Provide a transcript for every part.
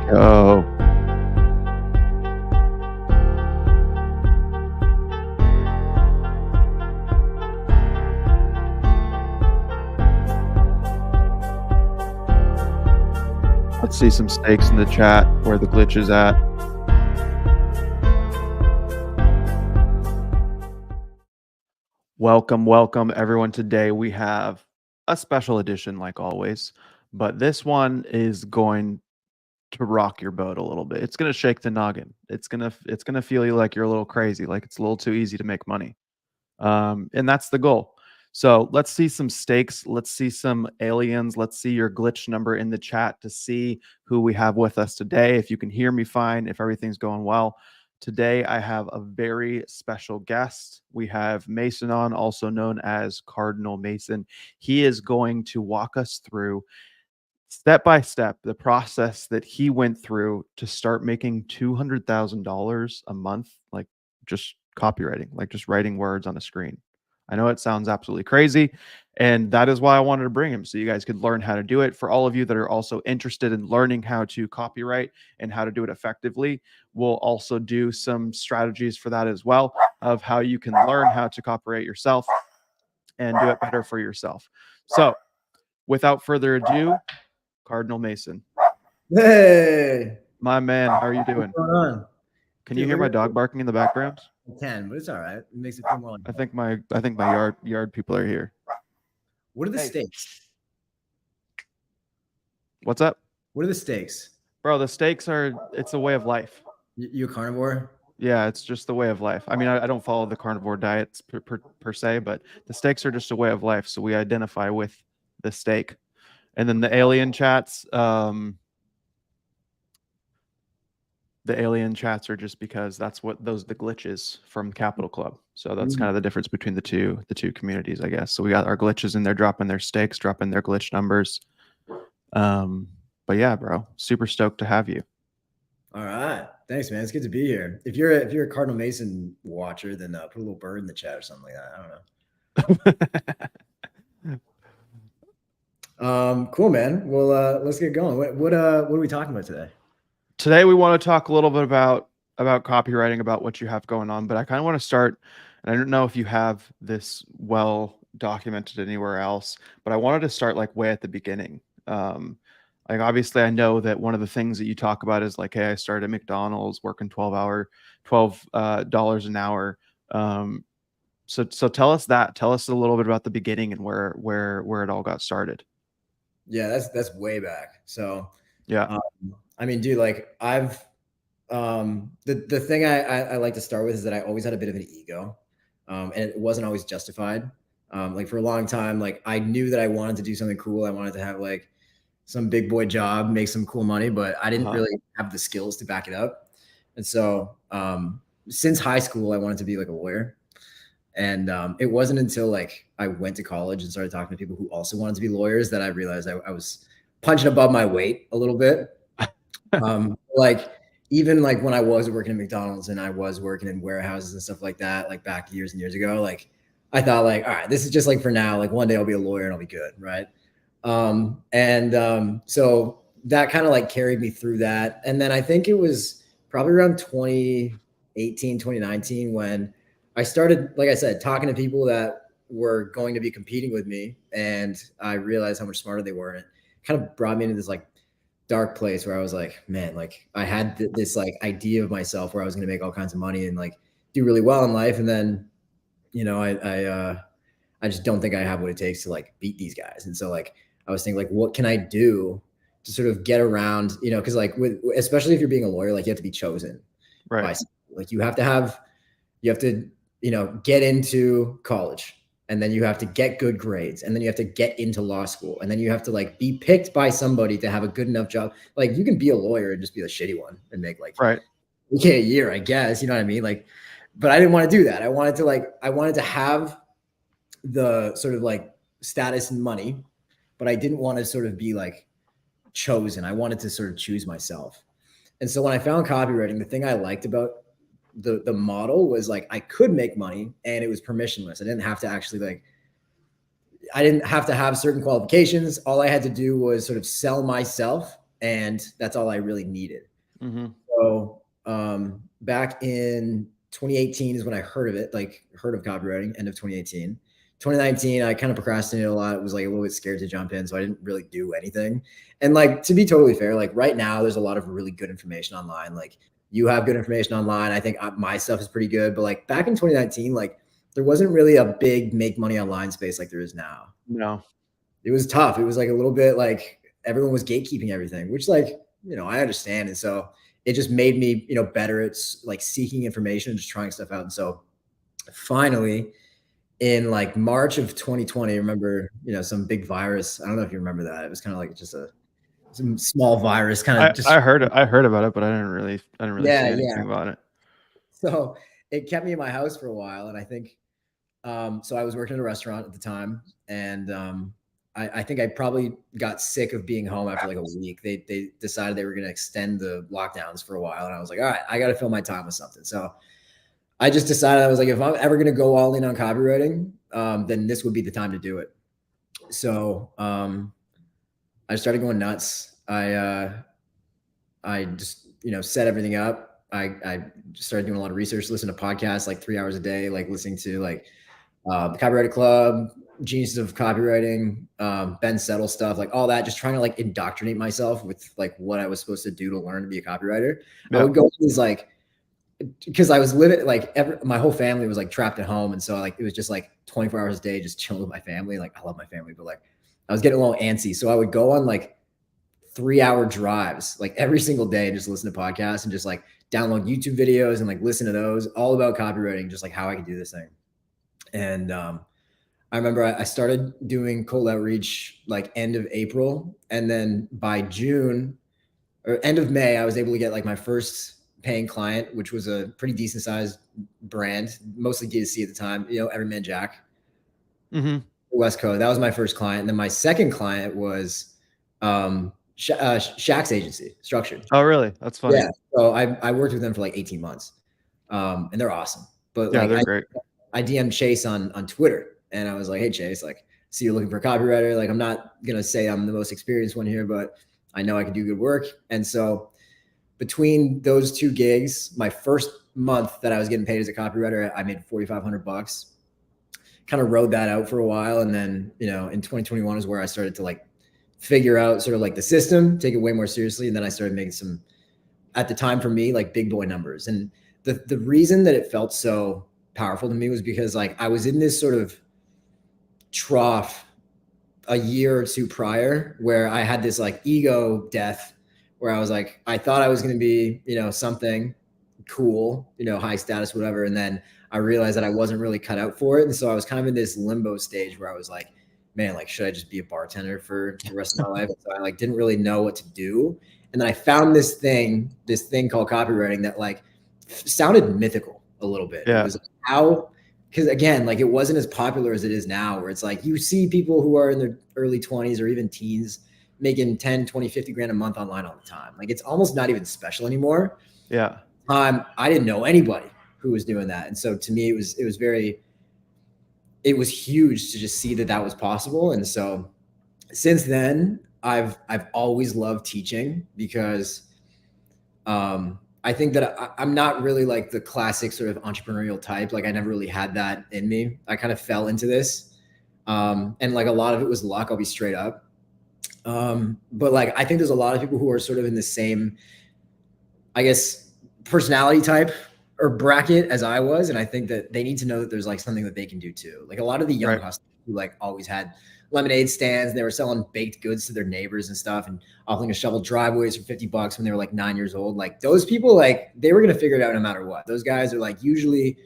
go. Let's see some stakes in the chat where the glitch is at. Welcome everyone. Today we have a special edition like always, but this one is going to rock your boat a little bit. It's going to shake the noggin. It's going to feel you like you're a little crazy, like it's a little too easy to make money. And that's the goal. So let's see some stakes. Let's see some aliens. Let's see your glitch number in the chat to see who we have with us today. If you can hear me fine, if everything's going well. Today, I have a very special guest. We have Mason on, also known as Cardinal Mason. He is going to walk us through step by step the process that he went through to start making $200,000 a month, like just copywriting, like just writing words on a screen. I know it sounds absolutely crazy, and that is why I wanted to bring him, so you guys could learn how to do it. For all of you that are also interested in learning how to copyright and how to do it effectively, we'll also do some strategies for that as well, of how you can learn how to copyright yourself and do it better for yourself. So without further ado, Cardinal Mason. Hey, my man, how are you doing? What's going on? Can you hear my dog barking in the background? I can, but it's all right. It makes it feel more like I think my yard people are here. What are the stakes? What's up? What are the stakes? Bro, the stakes are, it's a way of life. You a carnivore? Yeah, it's just the way of life. I mean, I don't follow the carnivore diets per se, but the stakes are just a way of life. So we identify with the stake. And then the alien chats, are just because that's what the glitches from Capital Club. So that's kind of the difference between the two communities, I guess. So we got our glitches in there dropping their stakes, dropping their glitch numbers. But yeah, bro, super stoked to have you. All right, thanks, man. It's good to be here. If you're a Cardinal Mason watcher, then put a little bird in the chat or something like that. I don't know. Cool, man. Well, let's get going. What are we talking about today? Today we want to talk a little bit about copywriting, about what you have going on, but I kind of want to start, and I don't know if you have this well documented anywhere else, but I wanted to start like way at the beginning. Like obviously I know that one of the things that you talk about is like, hey, I started at McDonald's working $12 an hour. So tell us a little bit about the beginning and where it all got started. Yeah, that's way back. So yeah. I mean, dude, like I've, the thing I like to start with is that I always had a bit of an ego, and it wasn't always justified. Like for a long time, like I knew that I wanted to do something cool. I wanted to have like some big boy job, make some cool money, but I didn't really have the skills to back it up. And so, since high school, I wanted to be like a lawyer. And it wasn't until like I went to college and started talking to people who also wanted to be lawyers that I realized I was punching above my weight a little bit. Like even like when I was working at McDonald's and I was working in warehouses and stuff like that, like back years and years ago, like I thought like, all right, this is just like for now, like one day I'll be a lawyer and I'll be good. Right. So that kind of like carried me through that. And then I think it was probably around 2018, 2019, when I started, like I said, talking to people that were going to be competing with me. And I realized how much smarter they were. And it kind of brought me into this like dark place where I was like, man, like I had this like idea of myself where I was going to make all kinds of money and like do really well in life. And then, you know, I just don't think I have what it takes to like beat these guys. And so like, I was thinking like, what can I do to sort of get around, you know, cause like especially if you're being a lawyer, like you have to be chosen. Right. Like you have to, you know, get into college, and then you have to get good grades, and then you have to get into law school, and then you have to like be picked by somebody to have a good enough job. Like you can be a lawyer and just be the shitty one and make like, right. Okay, a year, I guess, you know what I mean? Like, but I didn't want to do that. I wanted to have the sort of like status and money, but I didn't want to sort of be like chosen. I wanted to sort of choose myself. And so when I found copywriting, the thing I liked about the model was like, I could make money and it was permissionless. I didn't have to actually like, I didn't have to have certain qualifications. All I had to do was sort of sell myself and that's all I really needed. Mhm. So back in 2018 is when I heard of it, like heard of copywriting, end of 2018. 2019, I kind of procrastinated a lot. Was like a little bit scared to jump in. So I didn't really do anything. And like, to be totally fair, like right now, there's a lot of really good information online. Like you have good information online. I think my stuff is pretty good. But like back in 2019, like there wasn't really a big make money online space like there is now. No. It was tough. It was like a little bit like everyone was gatekeeping everything, which like, I understand. And so it just made me, better at like seeking information and just trying stuff out. And so finally in like March of 2020, I remember, some big virus. I don't know if you remember that. It was kind of like just some small virus kind of just. I heard about it, but I didn't really see Yeah. anything Yeah. about it. So it kept me in my house for a while. And I think, so I was working at a restaurant at the time, and I think I probably got sick of being home after like a week. They decided they were going to extend the lockdowns for a while, and I was like, all right, I got to fill my time with something. So I just decided, I was like, if I'm ever going to go all in on copywriting, then this would be the time to do it. So I started going nuts. I just set everything up. I just started doing a lot of research, listen to podcasts like 3 hours a day, like listening to like the Copywriter Club, Geniuses of Copywriting, Ben Settle stuff, like all that, just trying to like indoctrinate myself with like what I was supposed to do to learn to be a copywriter. I would go to these like, because I was living like my whole family was like trapped at home. And so like, it was just like 24 hours a day, just chilling with my family. Like I love my family, but like I was getting a little antsy. So I would go on like 3-hour drives, like every single day, and just listen to podcasts and just like download YouTube videos and like listen to those all about copywriting, just like how I could do this thing. And I remember I started doing cold outreach like end of April. And then by June or end of May, I was able to get like my first paying client, which was a pretty decent sized brand, mostly D2C at the time, Everyman Jack, West Coast. That was my first client. And then my second client was Shaq's agency, Structured. Oh, really? That's funny. Yeah. So I worked with them for like 18 months. And they're awesome. But Yeah, like they're great. I DM'd Chase on Twitter, and I was like, hey, Chase, like, see you're looking for a copywriter. Like, I'm not going to say I'm the most experienced one here, but I know I can do good work. And so between those two gigs, my first month that I was getting paid as a copywriter, I made $4,500, kind of rode that out for a while. And then, in 2021 is where I started to like figure out sort of like the system, take it way more seriously. And then I started making some, at the time for me, like big boy numbers. And the reason that it felt so powerful to me was because like I was in this sort of trough a year or two prior where I had this like ego death where I was like, I thought I was going to be, something cool, high status, whatever. And then I realized that I wasn't really cut out for it. And so I was kind of in this limbo stage where I was like, man, like, should I just be a bartender for the rest of my life? So I like didn't really know what to do. And then I found this thing called copywriting that like sounded mythical a little bit. Yeah. It was how, because again, like it wasn't as popular as it is now, where it's like you see people who are in their early 20s or even teens making 10, 20, 50 grand a month online all the time. Like it's almost not even special anymore. Yeah. I didn't know anybody who was doing that. And so to me, it was huge to just see that was possible. And so since then, I've always loved teaching because I think that I'm not really like the classic sort of entrepreneurial type. Like I never really had that in me. I kind of fell into this. And like a lot of it was luck, I'll be straight up. But like, I think there's a lot of people who are sort of in the same, I guess, personality type or bracket as I was. And I think that they need to know that there's like something that they can do too. Like a lot of the young hustlers who like always had lemonade stands, and they were selling baked goods to their neighbors and stuff and offering to shovel driveways for $50 when they were like 9 years old. Like those people, like they were going to figure it out no matter what. Those guys are like, usually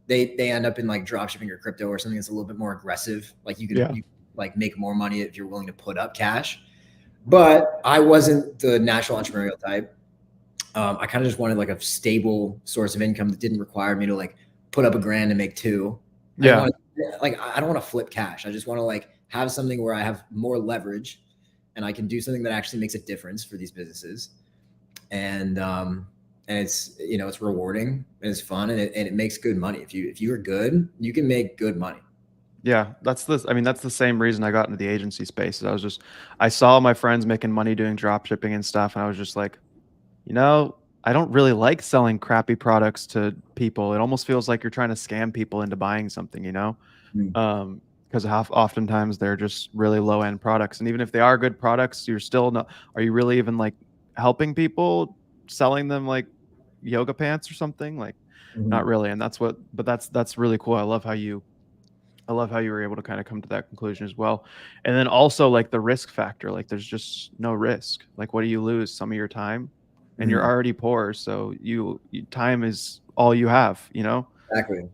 they end up in like drop shipping or crypto or something that's a little bit more aggressive. Like you can like make more money if you're willing to put up cash. But I wasn't the natural entrepreneurial type. I kind of just wanted like a stable source of income that didn't require me to like put up $1,000 to make $2. Yeah. I don't want to flip cash. I just want to like have something where I have more leverage and I can do something that actually makes a difference for these businesses. And it's, it's rewarding and it's fun and it makes good money. If you're good, you can make good money. Yeah, that's the same reason I got into the agency space. I saw my friends making money doing drop shipping and stuff, and I was just like, I don't really like selling crappy products to people. It almost feels like you're trying to scam people into buying something, Mm. because oftentimes they're just really low end products, and even if they are good products, you're still not. Are you really even like helping people selling them like yoga pants or something? Like, not Mhm. really. And that's really cool. I love how you were able to kind of come to that conclusion as well. And then also like the risk factor, like there's just no risk. Like what do you lose? Some of your time, and you're Mhm. already poor, so time is all you have, Exactly.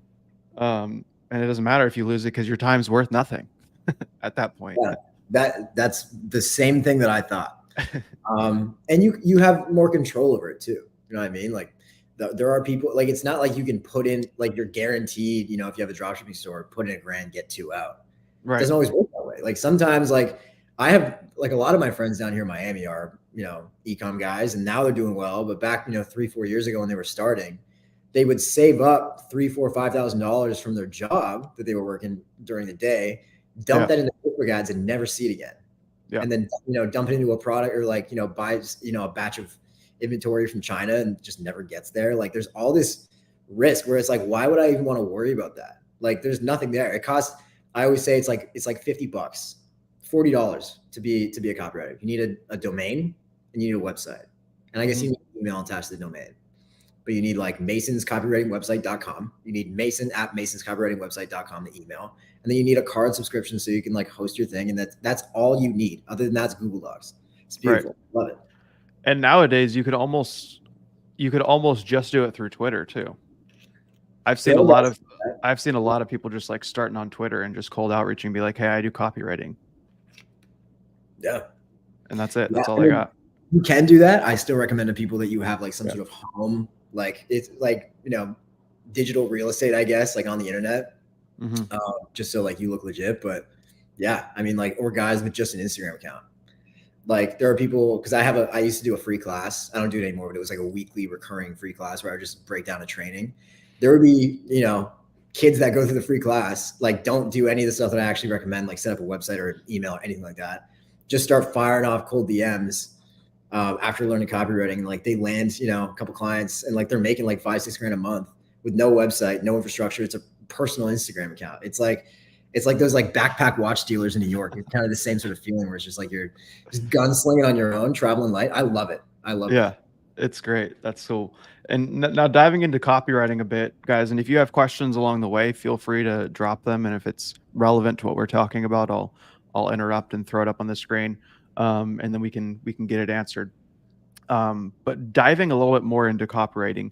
and it doesn't matter if you lose it because your time's worth nothing at that point. Yeah, that's the same thing that I thought. And you have more control over it too. You know what I mean? Like there are people like it's not like you can put in like you're guaranteed. You know, if you have a dropshipping store, put in $1,000, get two out. It Right. doesn't always work that way. Like sometimes, like I have like a lot of my friends down here in Miami are ecom guys, and now they're doing well. But back 3-4 years ago when they were starting, they would save up $3, $4, $5,000 from their job that they were working during the day, dump Yeah. that into Facebook ads, and never see it again, Yeah. and then dump it into a product or like buys a batch of inventory from China and just never gets there. Like there's all this risk where it's like, why would I even want to worry about that? Like there's nothing there. It costs, I always say it's like $50, $40 to be a copywriter. You need a domain and you need a website. And I guess Hmm. you need an email attached to the domain. But you need like Mason's copywritingwebsite.com. You need Mason at Mason's copywritingwebsite.com, the email. And then you need a card subscription so you can like host your thing. And that's all you need. Other than that's Google Docs. It's Right. beautiful. Love it. And nowadays you could almost just do it through Twitter too. I've There seen a are lot guys of I've seen a lot of people just like starting on Twitter and just cold outreaching and be like, "Hey, I do copywriting." yeah. And that's it. Yeah. That's all I they mean, got. you can do that. I still recommend to people that you have like some Yeah. sort of home, like it's like, digital real estate, I guess, like on the internet, Mhm. just so like you look legit. But yeah, I mean, like, or guys with just an Instagram account. Like there are people, because I used to do a free class. I don't do it anymore, but it was like a weekly recurring free class where I would just break down a training. There would be, kids that go through the free class, like don't do any of the stuff that I actually recommend, like set up a website or an email or anything like that. Just start firing off cold DMs after learning copywriting. And like they land, a couple clients and like they're making like 5-6 grand a month with no website, no infrastructure. It's a personal Instagram account. It's like those like backpack watch dealers in New York. It's kind of the same sort of feeling where it's just like you're just gunslinging on your own, traveling light. I love it. I love Yeah. that. It's great. That's cool. And now diving into copywriting a bit, guys, and if you have questions along the way, feel free to drop them, and if it's relevant to what we're talking about, I'll interrupt and throw it up on the screen. And then we can get it answered. But diving a little bit more into copywriting,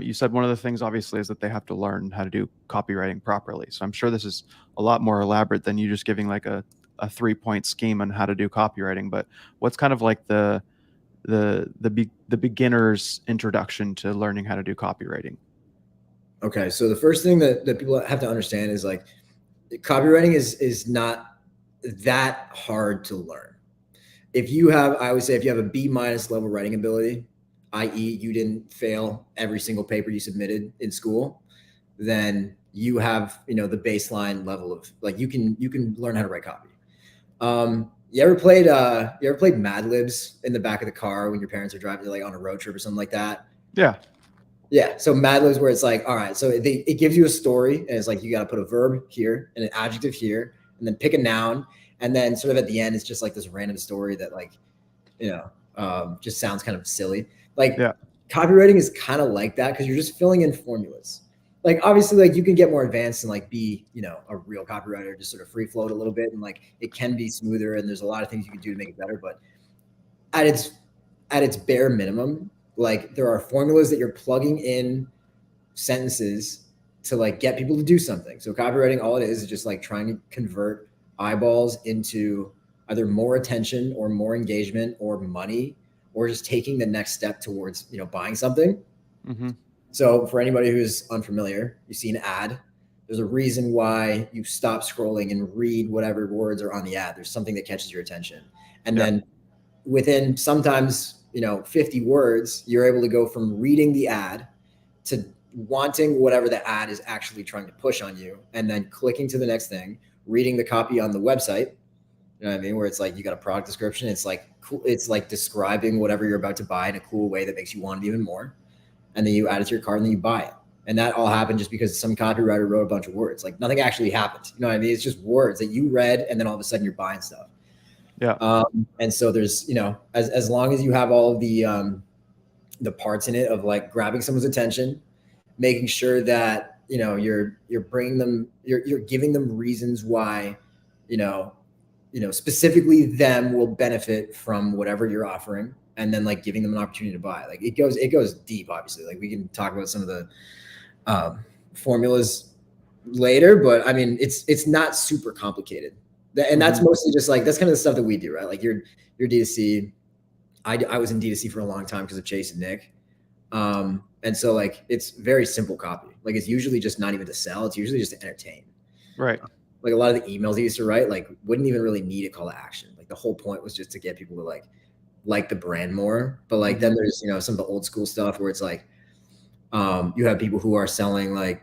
you said one of the things obviously is that they have to learn how to do copywriting properly. So I'm sure this is a lot more elaborate than you just giving like a 3 point scheme on how to do copywriting. But what's kind of like the beginner's introduction to learning how to do copywriting? Okay. So the first thing that people have to understand is like copywriting is not that hard to learn. I always say if you have a B- level writing ability, i.e., you didn't fail every single paper you submitted in school, then you have the baseline level of like you can learn how to write copy. You ever played Mad Libs in the back of the car when your parents are driving like on a road trip or something like that? Yeah. Yeah. So Mad Libs where it's like, all right, so it gives you a story and it's like you got to put a verb here and an adjective here and then pick a noun. And then sort of at the end, it's just like this random story that like, just sounds kind of silly. Like Yeah. copywriting is kind of like that because you're just filling in formulas. Like obviously, like you can get more advanced and like be, a real copywriter, just sort of free float a little bit, and like it can be smoother, and there's a lot of things you can do to make it better. But at its at its bare minimum, like there are formulas that you're plugging in sentences to like get people to do something. So copywriting, all it is just like trying to convert eyeballs into either more attention or more engagement or money or just taking the next step towards buying something. Hmm. So for anybody who's unfamiliar, you see an ad. There's a reason why you stop scrolling and read whatever words are on the ad. There's something that catches your attention. And Yeah. then within sometimes 50 words, you're able to go from reading the ad to wanting whatever the ad is actually trying to push on you, and then clicking to the next thing, reading the copy on the website. You know what I mean? Where it's like you got a product description. It's like cool. It's like describing whatever you're about to buy in a cool way that makes you want it even more. And then you add it to your cart and then you buy it. And that all happened just because some copywriter wrote a bunch of words. Like nothing actually happened. You know what I mean? It's just words that you read, and then all of a sudden you're buying stuff. Yeah. And so there's, as long as you have all of the parts in it of like grabbing someone's attention, making sure that, you're bringing them, you're giving them reasons why, specifically them will benefit from whatever you're offering, and then like giving them an opportunity to buy. Like it goes deep, obviously. Like we can talk about some of the formulas later, but I mean, it's not super complicated. And that's mostly just like, that's kind of the stuff that we do, right? Like your D2C. I was in D2C for a long time because of Chase and Nick. And so like, it's very simple copy. Like it's usually just not even to sell. It's usually just to entertain. Right. Like a lot of the emails I used to write, like wouldn't even really need a call to action. Like the whole point was just to get people to like the brand more. But like, then there's, some of the old school stuff where it's like, you have people who are selling like,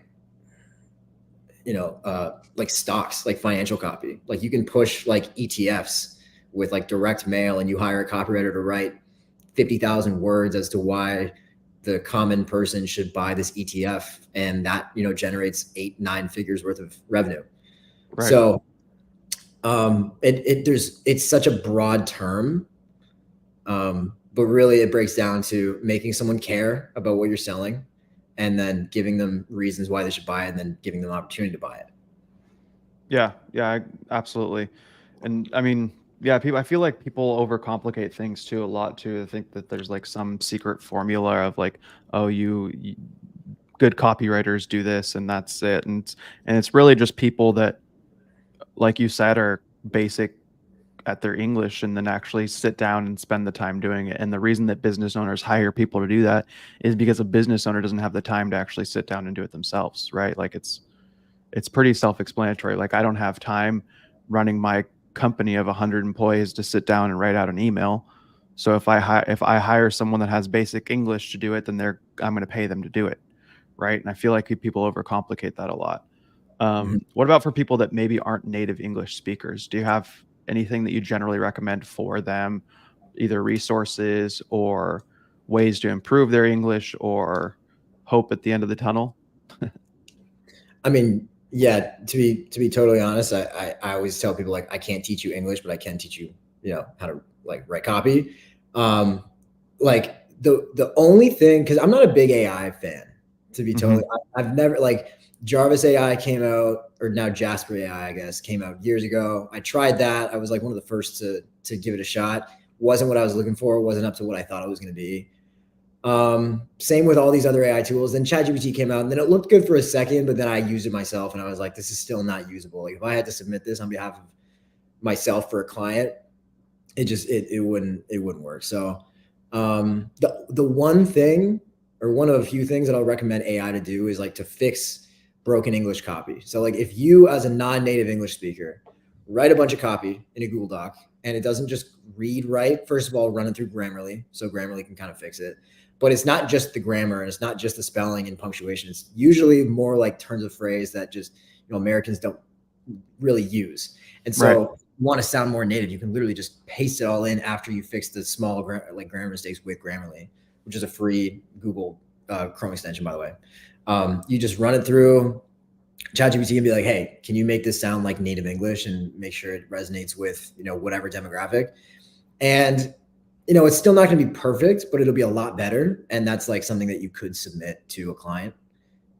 like stocks, like financial copy. Like you can push like ETFs with like direct mail, and you hire a copywriter to write 50,000 words as to why the common person should buy this ETF. And that, generates 8-9 figures worth of revenue. Right. So it's such a broad term. But really it breaks down to making someone care about what you're selling, and then giving them reasons why they should buy it, and then giving them an opportunity to buy it. Yeah, absolutely. And I mean, yeah, I feel like people overcomplicate things too a lot too. I think that there's like some secret formula of like, oh, you good copywriters do this and that's it. And it's really just people that, like you said, are basic at their English and then actually sit down and spend the time doing it. And the reason that business owners hire people to do that is because a business owner doesn't have the time to actually sit down and do it themselves, right? Like it's pretty self-explanatory. Like I don't have time running my company of 100 employees to sit down and write out an email. So if I hire someone that has basic English to do it, then I'm going to pay them to do it, right? And I feel like people overcomplicate that a lot. What about for people that maybe aren't native English speakers? Do you have anything that you generally recommend for them, either resources or ways to improve their English or hope at the end of the tunnel? I mean, yeah, to be totally honest, I always tell people like, I can't teach you English, but I can teach you, how to like write copy. Like the only thing, cause I'm not a big AI fan, to be totally, I've never like Jarvis AI came out, or now Jasper AI, I guess, came out years ago. I tried that. I was like one of the first to give it a shot. Wasn't what I was looking for. Wasn't up to what I thought it was going to be. Same with all these other AI tools. Then ChatGPT came out, and then it looked good for a second, but then I used it myself, and I was like, this is still not usable. Like if I had to submit this on behalf of myself for a client, it wouldn't work. So the one thing, or one of a few things that I'll recommend AI to do is like to fix broken English copy. So like if you, as a non-native English speaker, write a bunch of copy in a Google Doc, and it doesn't just read right, first of all, run it through Grammarly, so Grammarly can kind of fix it. But it's not just the grammar, and it's not just the spelling and punctuation. It's usually more like turns of phrase that just, Americans don't really use. And so if you want to sound more native, you can literally just paste it all in after you fix the small grammar mistakes with Grammarly, which is a free Google Chrome extension, by the way. You just run it through ChatGPT and be like, hey, can you make this sound like native English and make sure it resonates with, whatever demographic? And, it's still not going to be perfect, but it'll be a lot better. And that's like something that you could submit to a client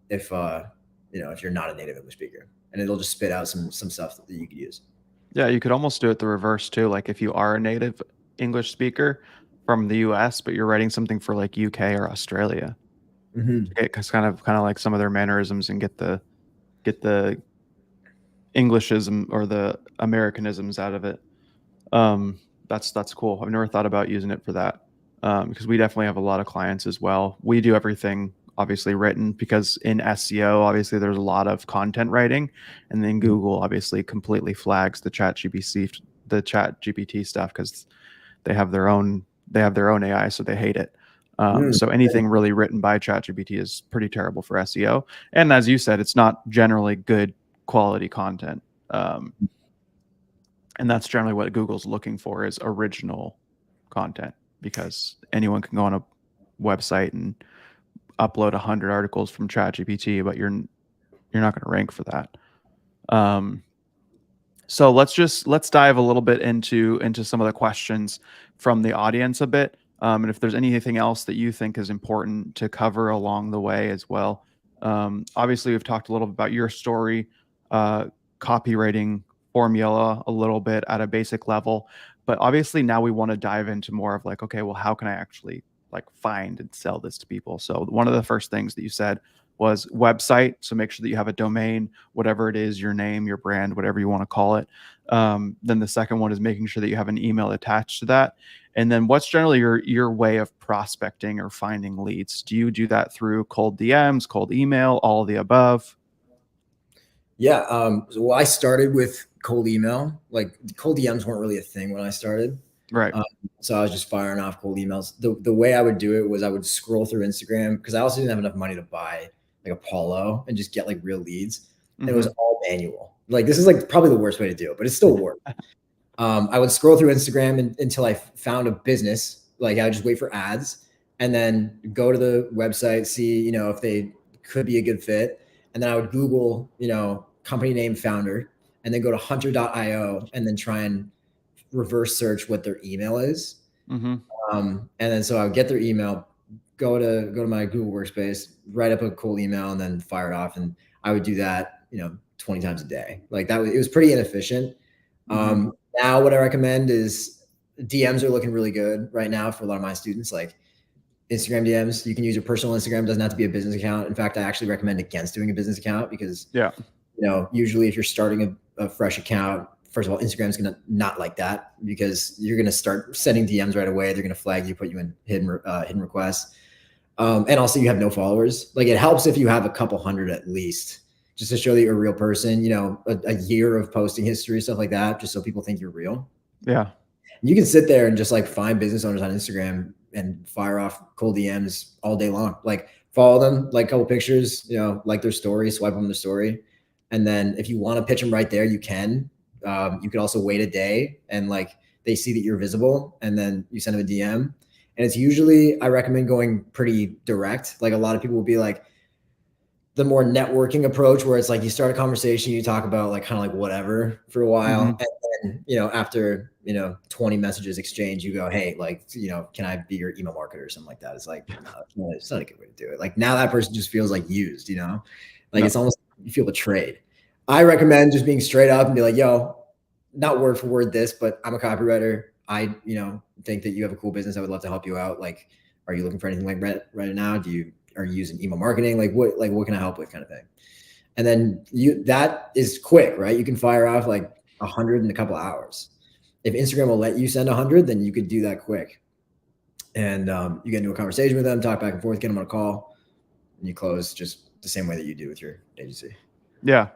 if you're not a native English speaker, and it'll just spit out some stuff that you could use. Yeah, you could almost do it the reverse too. Like if you are a native English speaker from the US, but you're writing something for like UK or Australia, it's kind of like some of their mannerisms and get the Englishism or the Americanisms out of it. That's cool. I've never thought about using it for that, because we definitely have a lot of clients as well. We do everything obviously written, because in SEO, obviously there's a lot of content writing, and then Google obviously completely flags the ChatGPT stuff because they have their own AI, so they hate it. Mm. So anything really written by ChatGPT is pretty terrible for SEO. And as you said, it's not generally good quality content. Um, and that's generally what Google's looking for is original content, because anyone can go on a website and upload 100 articles from ChatGPT, but you're not going to rank for that. So let's dive a little bit into some of the questions from the audience a bit, and if there's anything else that you think is important to cover along the way as well. Obviously, we've talked a little bit about your story, copywriting formula a little bit at a basic level, but obviously now we want to dive into more of like, okay, well, how can I actually like find and sell this to people? So one of the first things that you said was website. So make sure that you have a domain, whatever it is, your name, your brand, whatever you want to call it. Then the second one is making sure that you have an email attached to that. And then what's generally your way of prospecting or finding leads? Do you do that through cold DMs, cold email, all of the above? Yeah. So I started with cold email. Like cold DMs weren't really a thing when I started. Right. So I was just firing off cold emails. The way I would do it was I would scroll through Instagram because I also didn't have enough money to buy like a Polo and just get like real leads. And it was all manual. Like this is like probably the worst way to do it, but it still worked. I would scroll through Instagram until I found a business. Like I would just wait for ads and then go to the website, see, you know, if they could be a good fit. And then I would Google, you know, company name founder and then go to hunter.io and then try and reverse search what their email is. Mm-hmm. And then so I would get their email, go to my Google Workspace, write up a cold email, and then fire it off. And I would do that, you know, 20 times a day. Like that it was pretty inefficient. Mm-hmm. Now what I recommend is DMs are looking really good right now for a lot of my students. Like Instagram DMs, you can use your personal Instagram. It doesn't have to be a business account. In fact, I actually recommend against doing a business account because Yeah. you know, usually if you're starting a fresh account, first of all, Instagram's going to not like that because you're going to start sending DMs right away. They're going to flag you, put you in hidden requests. And also you have no followers. Like it helps if you have a couple hundred at least, just to show that you're a real person, you know, a year of posting history, stuff like that, just so people think you're real. Yeah. And you can sit there and just like find business owners on Instagram and fire off cold DMs all day long. Like follow them, like a couple pictures, you know, like their story, swipe on their story. And then if you want to pitch them right there, you can. You could also wait a day and like they see that you're visible and then you send them a DM. And it's usually, I recommend going pretty direct. Like a lot of people will be like the more networking approach where it's like you start a conversation, you talk about like kind of like whatever for a while. Mm-hmm. And then, you know, after, you know, 20 messages exchange, you go, hey, like, you know, can I be your email marketer or something like that? It's like, no, it's not a good way to do it. Like now that person just feels like used, you know, like No. it's almost, you feel betrayed. I recommend just being straight up and be like, yo, not word for word this, but I'm a copywriter. I, you know, think that you have a cool business. I would love to help you out. Like, are you looking for anything like right now? Are you using email marketing? Like what can I help with kind of thing? And then that is quick, right? You can fire off like 100 in a couple hours. If Instagram will let you send 100, then you could do that quick. And you get into a conversation with them, talk back and forth, get them on a call, and you close just the same way that you do with your agency. Yeah.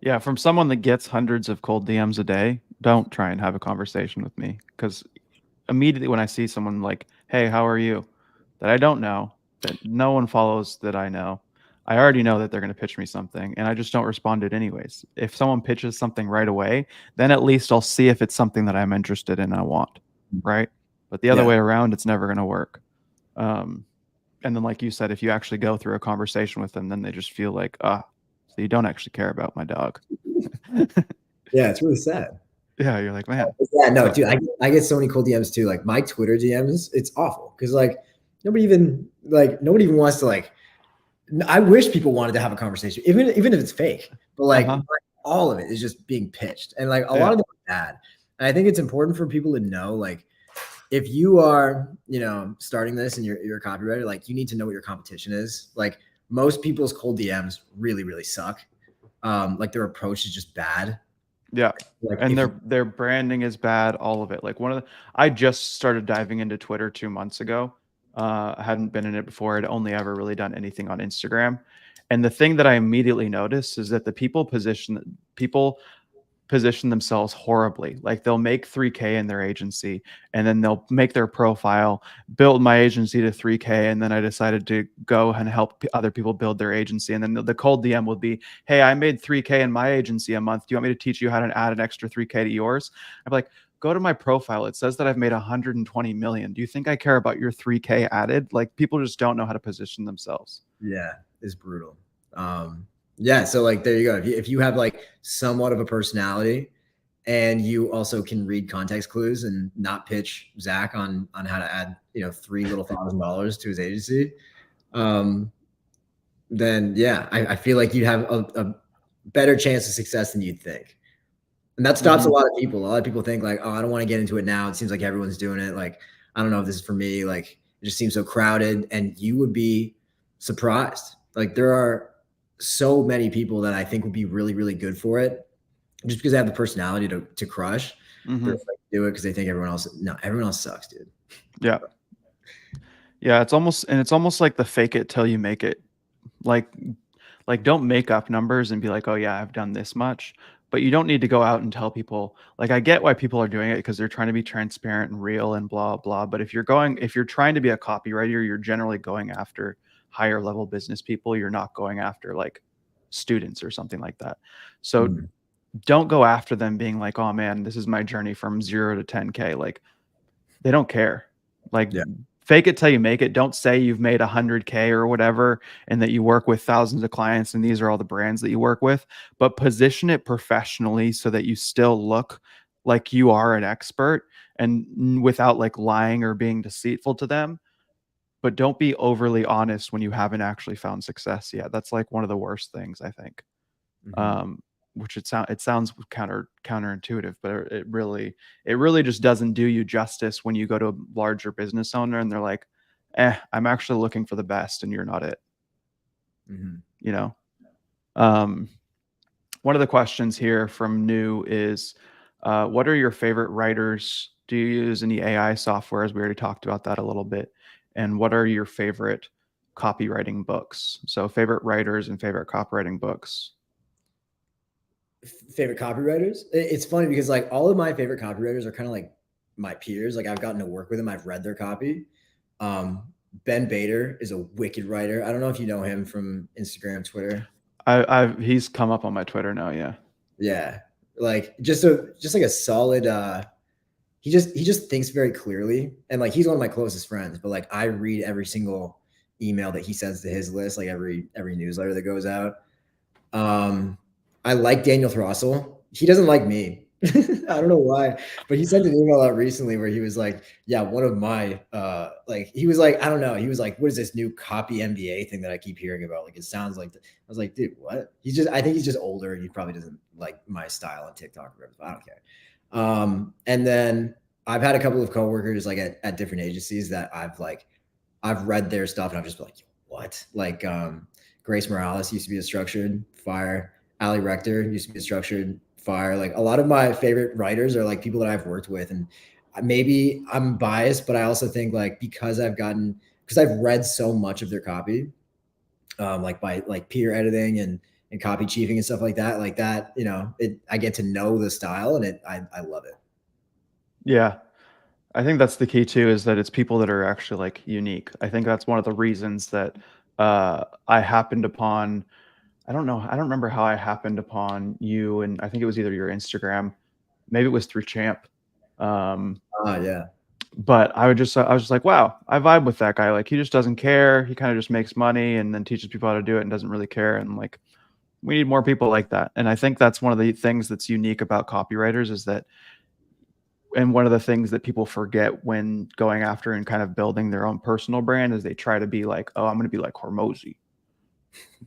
Yeah. From someone that gets hundreds of cold DMs a day, don't try and have a conversation with me, because immediately when I see someone like, hey, how are you, that I don't know, that no one follows that I know, I already know that they're going to pitch me something, and I just don't respond to it anyways. If someone pitches something right away, then at least I'll see if it's something that I'm interested in and I want, right? But the other Yeah. way around, it's never going to work. And then, like you said, if you actually go through a conversation with them, then they just feel like, so you don't actually care about my dog. Yeah, it's really sad. Yeah, you're like, man. Yeah, no, So, dude, I get so many cool DMs too. Like my Twitter DMs, it's awful because like nobody even wants to like. I wish people wanted to have a conversation, even if it's fake. But like all of it is just being pitched, and like a lot of them are bad. And I think it's important for people to know, like, if you are, you know, starting this and you're a copywriter, like you need to know what your competition is. Like most people's cold DMs really, really suck. Like their approach is just bad. yeah. Like And their branding is bad, all of it. Like I just started diving into Twitter 2 months ago. I hadn't been in it before. I'd only ever really done anything on Instagram. And the thing that I immediately noticed is that the people position themselves horribly. Like they'll make 3K in their agency and then they'll make their profile, build my agency to 3K. And then I decided to go and help other people build their agency. And then the cold DM would be, hey, I made 3K in my agency a month. Do you want me to teach you how to add an extra 3K to yours? I'm like, go to my profile. It says that I've made 120 million. Do you think I care about your 3K added? Like people just don't know how to position themselves. Yeah, it's brutal. Yeah, so like there you go. If you have like somewhat of a personality and you also can read context clues and not pitch Zach on how to add, $3 little $1,000 to his agency, then yeah, I feel like you'd have a better chance of success than you'd think. And that stops a lot of people. A lot of people think like, oh, I don't want to get into it now. It seems like everyone's doing it. Like, I don't know if this is for me. Like, it just seems so crowded. And you would be surprised. Like, there are so many people that I think would be really, really good for it, just because they have the personality to crush. They're afraid to do it because they think everyone else sucks, dude. Yeah. Yeah, it's almost like the fake it till you make it. Like don't make up numbers and be like, "Oh yeah, I've done this much." But you don't need to go out and tell people. Like I get why people are doing it because they're trying to be transparent and real and blah blah. But if you're trying to be a copywriter, you're generally going after higher level business people. You're not going after like students or something like that. So don't go after them being like, "Oh man, this is my journey from 0 to 10K." Like they don't care. Like fake it till you make it. Don't say you've made 100K or whatever and that you work with thousands of clients and these are all the brands that you work with, but position it professionally so that you still look like you are an expert and without like lying or being deceitful to them. But don't be overly honest when you haven't actually found success yet. That's like one of the worst things, I think. Which it sounds counterintuitive, but it really just doesn't do you justice when you go to a larger business owner and they're like, I'm actually looking for the best and you're not it. You know? One of the questions here from New is, what are your favorite writers? Do you use any AI softwares? We already talked about that a little bit. And what are your favorite copywriting books? So favorite writers and favorite copywriting books. Favorite copywriters? It's funny because like all of my favorite copywriters are kind of like my peers. Like I've gotten to work with them. I've read their copy. Ben Bader is a wicked writer. I don't know if you know him from Instagram, Twitter. He's come up on my Twitter now. Yeah. Yeah. Like just like a solid, he just thinks very clearly. And like, he's one of my closest friends, but like I read every single email that he sends to his list, like every newsletter that goes out. I like Daniel Throssell. He doesn't like me. I don't know why, but he sent an email out recently where he was like, yeah, one of my, he was like, I don't know. He was like, what is this new copy MBA thing that I keep hearing about? Like, it sounds like, I was like, dude, what? I think he's just older and he probably doesn't like my style on TikTok or whatever. I don't care. And then I've had a couple of coworkers like at different agencies that I've read their stuff and I'm just like, what? Like, Grace Morales used to be a structured fire. Ali Rector used to be a structured fire. Like a lot of my favorite writers are like people that I've worked with, and maybe I'm biased, but I also think like because I've read so much of their copy, like by like peer editing and copy chiefing and stuff like that, I get to know the style and I love it. Yeah. I think that's the key too, is that it's people that are actually like unique. I think that's one of the reasons that I happened upon, I don't know. I don't remember how I happened upon you, and I think it was either your Instagram, maybe it was through Champ. Yeah. But I was just like, wow, I vibe with that guy. Like he just doesn't care. He kind of just makes money and then teaches people how to do it and doesn't really care. And like, we need more people like that. And I think that's one of the things that's unique about copywriters is that, and one of the things that people forget when going after and kind of building their own personal brand is they try to be like, oh, I'm going to be like Hormozy.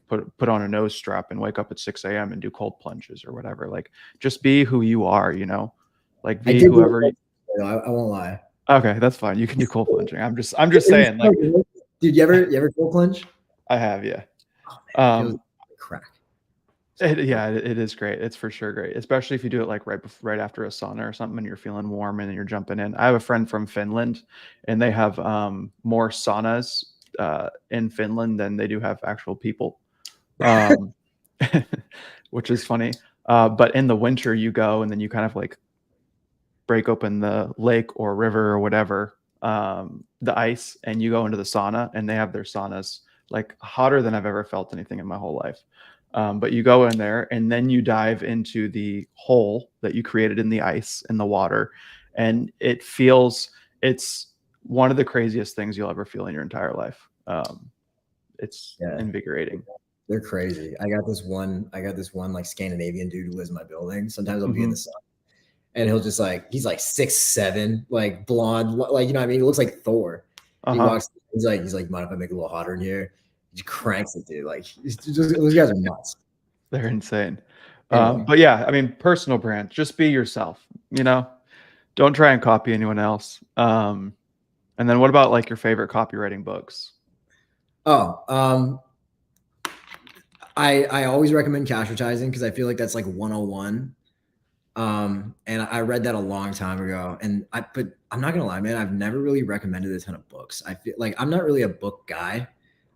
Put on a nose strap and wake up at 6 a.m. and do cold plunges or whatever. Like, just be who you are, like be whoever. I won't lie. Okay, that's fine. You can do cold plunging. I'm just saying, like, dude, you ever cold plunge? I have, yeah. Oh, man, it feels like crack. It is great. It's for sure great, especially if you do it like right after a sauna or something and you're feeling warm and you're jumping in. I have a friend from Finland, and they have more saunas in Finland than they do have actual people, which is funny. But in the winter, you go and then you kind of like break open the lake or river or whatever, the ice, and you go into the sauna, and they have their saunas like hotter than I've ever felt anything in my whole life. But you go in there and then you dive into the hole that you created in the ice in the water, and it's one of the craziest things you'll ever feel in your entire life. It's Yeah, invigorating. they're crazy. I got this one like Scandinavian dude who lives in my building. Sometimes I'll be in Mm-hmm. the sun and he'll just like, he's like 6'7", like blonde, like, you know what I mean? He looks like Thor. He Uh-huh. walks, he's like, mind if I make it a little hotter in here? He cranks it, dude. Like, those guys are nuts. They're insane. Anyway. But yeah, I mean, personal brand, just be yourself, you know, don't try and copy anyone else. And then what about like your favorite copywriting books? Oh, I always recommend cash advertising because I feel like that's like 101. And I read that a long time ago. But I'm not gonna lie, man, I've never really recommended a ton of books. I feel like I'm not really a book guy.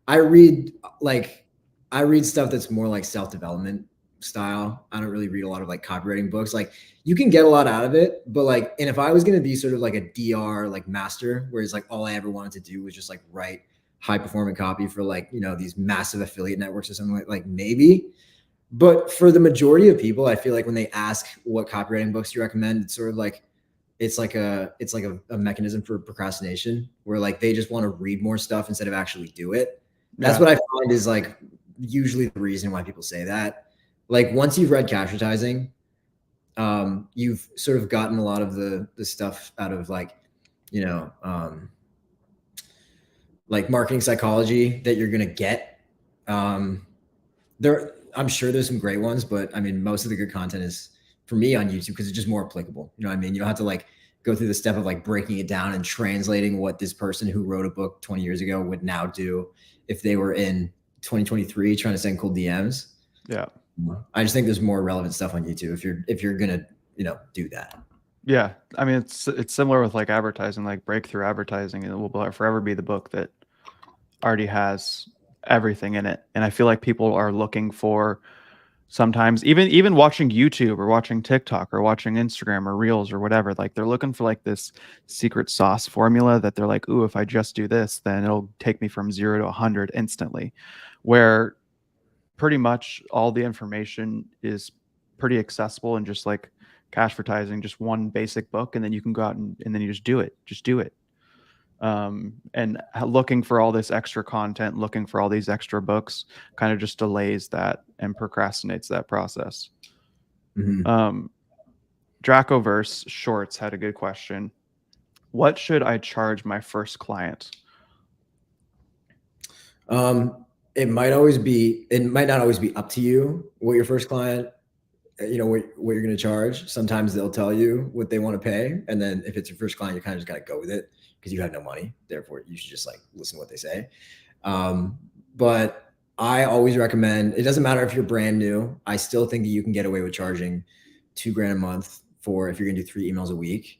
I read like I read stuff that's more like self-development style. I don't really read a lot of like copywriting books. Like you can get a lot out of it, but like, and if I was gonna be sort of like a DR like master, where it's like all I ever wanted to do was just like write high performing copy for like, you know, these massive affiliate networks or something like maybe. But for the majority of people, I feel like when they ask what copywriting books do you recommend, it's sort of like a mechanism for procrastination where like they just want to read more stuff instead of actually do it. That's Yeah. what I find is like usually the reason why people say that. Like once you've read cash advertising, you've sort of gotten a lot of the stuff out of like, you know, like marketing psychology that you're gonna get. I'm sure there's some great ones, but I mean, most of the good content is for me on YouTube because it's just more applicable. You know what I mean? You don't have to like go through the step of like breaking it down and translating what this person who wrote a book 20 years ago would now do if they were in 2023 trying to send cool DMs. Yeah. I just think there's more relevant stuff on YouTube if you're gonna, you know, do that. Yeah. I mean, it's similar with like advertising, like breakthrough advertising. It will forever be the book that already has everything in it. And I feel like people are looking for sometimes even watching YouTube or watching TikTok or watching Instagram or Reels or whatever, like they're looking for like this secret sauce formula that they're like, ooh, if I just do this, then it'll take me from 0 to 100 instantly. Where pretty much all the information is pretty accessible and just like cash advertising, just one basic book, and then you can go out and then you just do it. And looking for all this extra content, looking for all these extra books kind of just delays that and procrastinates that process. Mm-hmm. um, Dracoverse Shorts had a good question. What should I charge my first client? It might not always be up to you what your first client, you know, what you're going to charge. Sometimes they'll tell you what they want to pay. And then if it's your first client, you kind of just got to go with it because you have no money. Therefore, you should just like listen to what they say. But I always recommend, it doesn't matter if you're brand new. I still think that you can get away with charging $2,000 a month for if you're going to do 3 emails a week.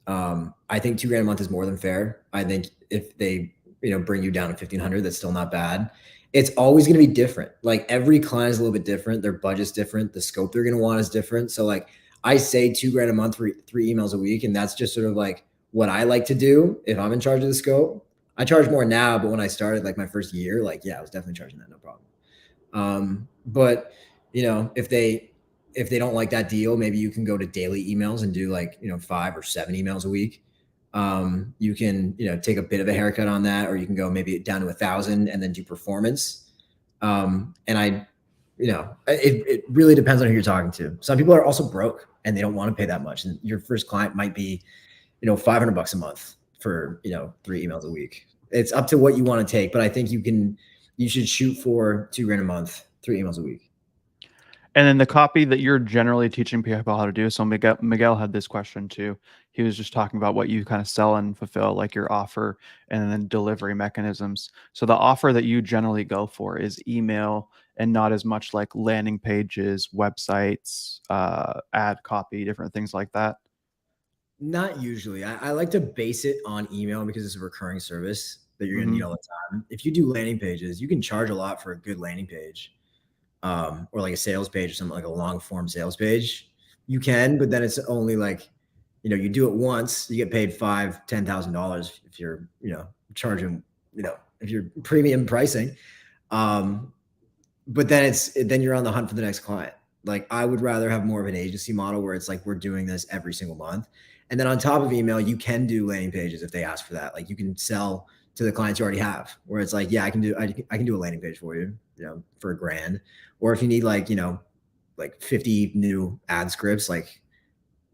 I think $2,000 a month is more than fair. I think if they, you know, bring you down to 1,500, that's still not bad. It's always going to be different. Like every client is a little bit different. Their budget's different. The scope they're going to want is different. So like I say $2,000 a month for 3 emails a week. And that's just sort of like what I like to do if I'm in charge of the scope. I charge more now, but when I started like my first year, like, yeah, I was definitely charging that. No problem. But you know, if they don't like that deal, maybe you can go to daily emails and do like, you know, 5 or 7 emails a week. You can, you know, take a bit of a haircut on that, or you can go maybe down to 1,000 and then do performance. You know, it really depends on who you're talking to. Some people are also broke and they don't want to pay that much. And your first client might be, you know, $500 a month for, you know, 3 emails a week. It's up to what you want to take, but I think you should shoot for $2,000 a month, 3 emails a week. And then the copy that you're generally teaching people how to do. So Miguel had this question too. He was just talking about what you kind of sell and fulfill, like your offer and then delivery mechanisms. So the offer that you generally go for is email and not as much like landing pages, websites, ad copy, different things like that. Not usually. I like to base it on email because it's a recurring service that you're going to Mm-hmm. need all the time. If you do landing pages, you can charge a lot for a good landing page. or like a sales page or something, like a long form sales page, you can, but then it's only like, you do it once, you get paid $5,000-$10,000 if you're, charging, if you're premium pricing. But then you're on the hunt for the next client. Like I would rather have more of an agency model where it's like, we're doing this every single month. And then on top of email, you can do landing pages if they ask for that. Like you can sell to the clients you already have, where it's like, yeah, I can do a landing page for you, for $1,000. Or if you need like 50 new ad scripts, like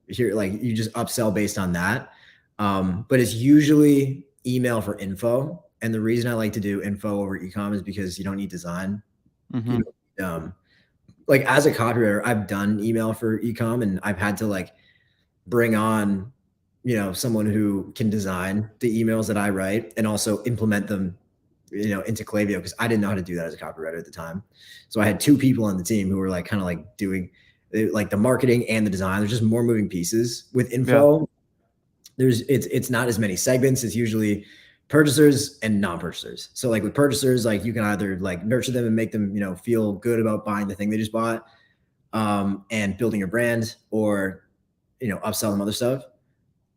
here, like you just upsell based on that. But it's usually email for info. And the reason I like to do info over ecom is because you don't need design. Mm-hmm. Like as a copywriter, I've done email for ecom, and I've had to like bring on, someone who can design the emails that I write and also implement them, into Klaviyo, because I didn't know how to do that as a copywriter at the time. So I had 2 people on the team who were like kind of like doing like the marketing and the design. There's just more moving pieces with info. Yeah. It's not as many segments. It's usually purchasers and non-purchasers. So like with purchasers, like you can either like nurture them and make them, feel good about buying the thing they just bought, and building your brand, or, upsell them other stuff.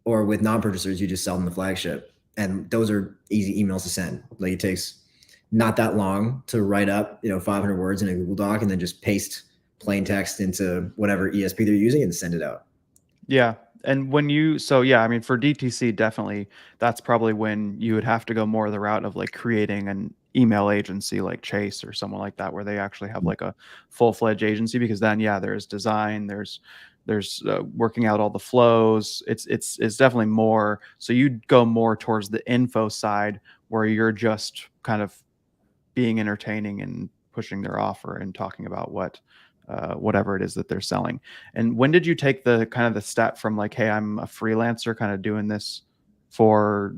Or with non-purchasers, you just sell them the flagship. And those are easy emails to send. Like it takes not that long to write up, 500 words in a Google Doc and then just paste plain text into whatever ESP they're using and send it out. Yeah. And I mean, for DTC, definitely, that's probably when you would have to go more the route of like creating an email agency like Chase or someone like that, where they actually have like a full-fledged agency, because then, yeah, there's design, there's working out all the flows. It's definitely more. So you'd go more towards the info side, where you're just kind of being entertaining and pushing their offer and talking about whatever it is that they're selling. And when did you take the kind of the step from like, hey, I'm a freelancer kind of doing this for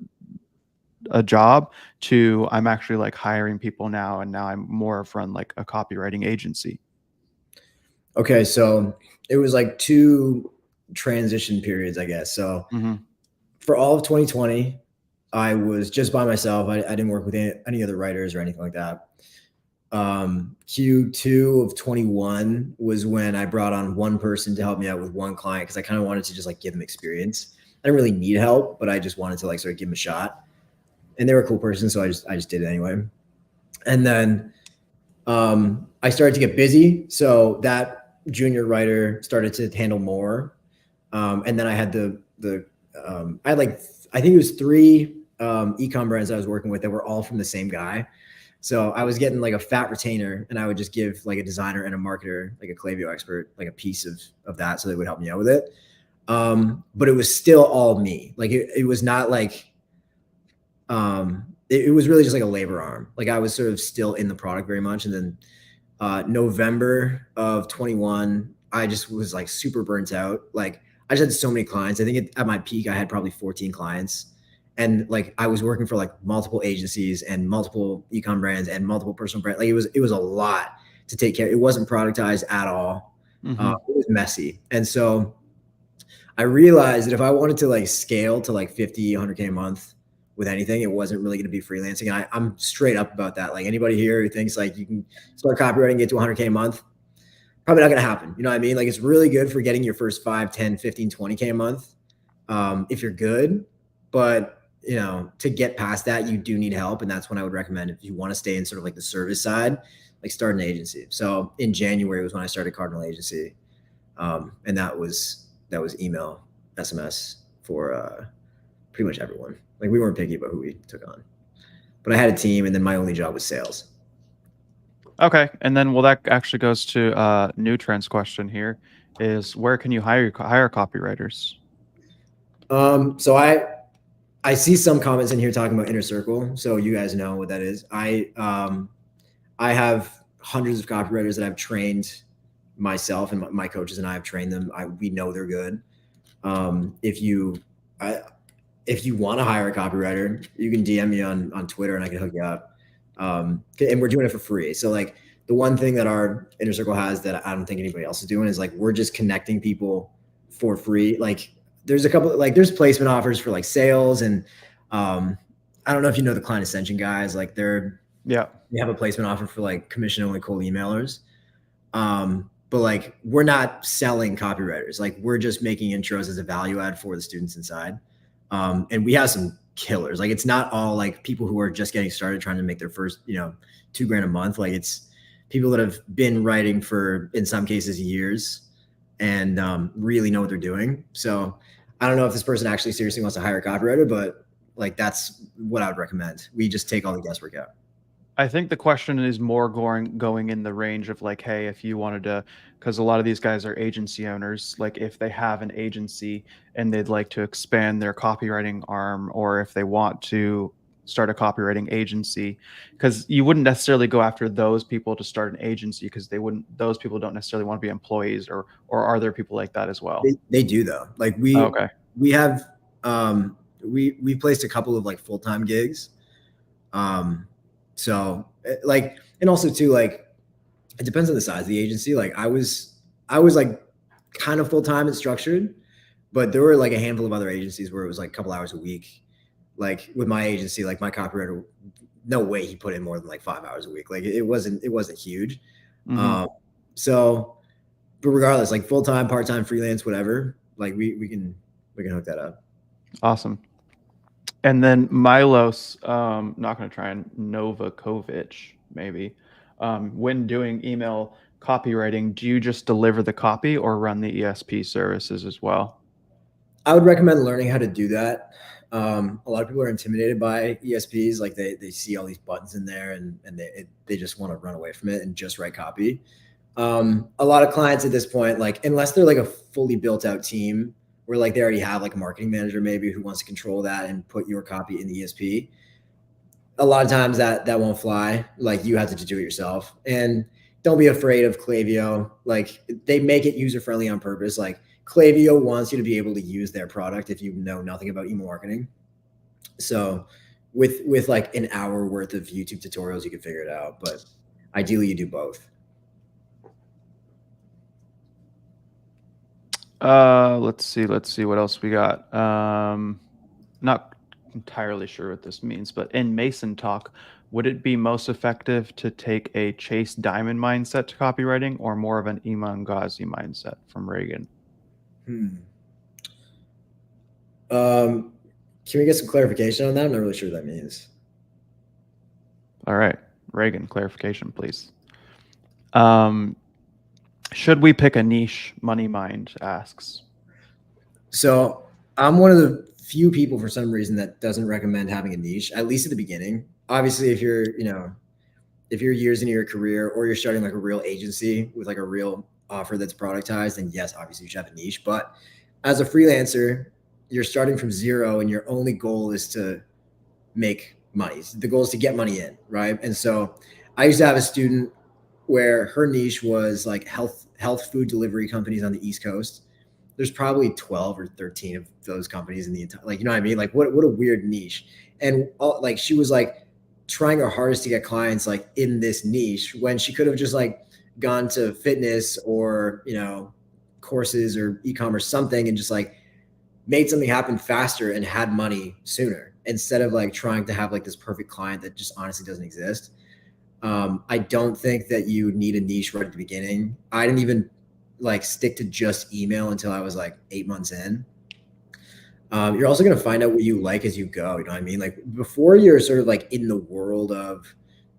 a job, to I'm actually like hiring people now, and now I'm more of run like a copywriting agency? Okay, so it was like 2 transition periods, I guess. So Mm-hmm. for all of 2020, I was just by myself. I didn't work with any other writers or anything like that. Q2 of 21 was when I brought on one person to help me out with one client, because I kind of wanted to just like give them experience. I didn't really need help, but I just wanted to like sort of give them a shot. And they were a cool person, so I just did it anyway. And then I started to get busy, so that junior writer started to handle more. And then I had I had like, I think it was 3 ecom brands I was working with that were all from the same guy. So I was getting like a fat retainer, and I would just give like a designer and a marketer, like a Klaviyo expert, like a piece of that, so they would help me out with it. But it was still all me. Like it was not like, it was really just like a labor arm. Like I was sort of still in the product very much. And then November of 21, I just was like super burnt out. Like I just had so many clients. I think at my peak, I had probably 14 clients. And like I was working for like multiple agencies and multiple ecom brands and multiple personal brands. Like it was a lot to take care. It wasn't productized at all. Mm-hmm. It was messy. And so I realized that if I wanted to like scale to like 50, 100K a month with anything, it wasn't really going to be freelancing. And I'm straight up about that. Like anybody here who thinks like you can start copywriting, get to 100K a month, probably not going to happen. You know what I mean? Like it's really good for getting your first 5, 10, 15, 20K a month, if you're good. But to get past that, you do need help. And that's when I would recommend, if you want to stay in sort of like the service side, like start an agency. So in January was when I started Cardinal Agency. And that was email, SMS for pretty much everyone. Like we weren't picky about who we took on, but I had a team, and then my only job was sales. Okay. And then, well, that actually goes to new trends question here is, where can you hire copywriters? So I see some comments in here talking about Inner Circle. So you guys know what that is. I have hundreds of copywriters that I've trained myself, and my coaches and I have trained them. We know they're good. If you want to hire a copywriter, you can DM me on Twitter, and I can hook you up. And we're doing it for free. So like the one thing that our Inner Circle has that I don't think anybody else is doing is like, we're just connecting people for free. Like there's a couple, like there's placement offers for like sales. And I don't know if you know the Client Ascension guys, like they have a placement offer for like commission only cold emailers. But like we're not selling copywriters. Like we're just making intros as a value add for the students inside. And we have some killers. Like it's not all like people who are just getting started trying to make their first, $2,000 a month. Like it's people that have been writing for, in some cases, years and really know what they're doing. So I don't know if this person actually seriously wants to hire a copywriter, but like that's what I would recommend. We just take all the guesswork out. I think the question is more going in the range of like, hey, if you wanted to, because a lot of these guys are agency owners, like if they have an agency and they'd like to expand their copywriting arm, or if they want to start a copywriting agency, because you wouldn't necessarily go after those people to start an agency because those people don't necessarily want to be employees, or are there people like that as well? They do though. Like Oh, okay. we have we placed a couple of like full-time gigs. So like, and also too, like it depends on the size of the agency. Like I was like kind of full-time and structured, but there were like a handful of other agencies where it was like a couple hours a week. Like with my agency, like my copywriter, no way he put in more than like 5 hours a week. Like it wasn't huge. Mm-hmm. Um, so, but regardless, like full-time, part-time, freelance, whatever, like we can hook that up. Awesome. And then Milos, not going to try and Novakovic, maybe. When doing email copywriting, do you just deliver the copy or run the ESP services as well? I would recommend learning how to do that. A lot of people are intimidated by ESPs. Like they see all these buttons in there and they just want to run away from it and just write copy. A lot of clients at this point, like unless they're like a fully built out team where like they already have like a marketing manager maybe who wants to control that and put your copy in the ESP, a lot of times that won't fly. Like you have to do it yourself. And don't be afraid of Klaviyo. Like they make it user friendly on purpose. Like Klaviyo wants you to be able to use their product if you know nothing about email marketing. So with like an hour worth of YouTube tutorials, you can figure it out. But ideally, you do both. Let's see what else we got. Not entirely sure what this means, but in Mason talk, would it be most effective to take a Chase Diamond mindset to copywriting or more of an Iman Ghazi mindset from Reagan? Can we get some clarification on that? I'm not really sure what that means. All right, Reagan, clarification, please. Should we pick a niche? Money Mind asks. So I'm one of the few people for some reason that doesn't recommend having a niche, at least at the beginning. Obviously, if you're years into your career or you're starting like a real agency with like a real offer that's productized, then yes, obviously you should have a niche. But as a freelancer, you're starting from zero and your only goal is to make money. The goal is to get money in, right? And so I used to have a student where her niche was like health food delivery companies on the East Coast. There's probably 12 or 13 of those companies in the entire, like, you know what I mean? Like what a weird niche. And like she was like trying her hardest to get clients like in this niche when she could have just like gone to fitness or, courses or e-commerce something and just like made something happen faster and had money sooner instead of like trying to have like this perfect client that just honestly doesn't exist. I don't think that you need a niche right at the beginning. I didn't even like stick to just email until I was like 8 months in. You're also going to find out what you like as you go. You know what I mean? Like before you're sort of like in the world of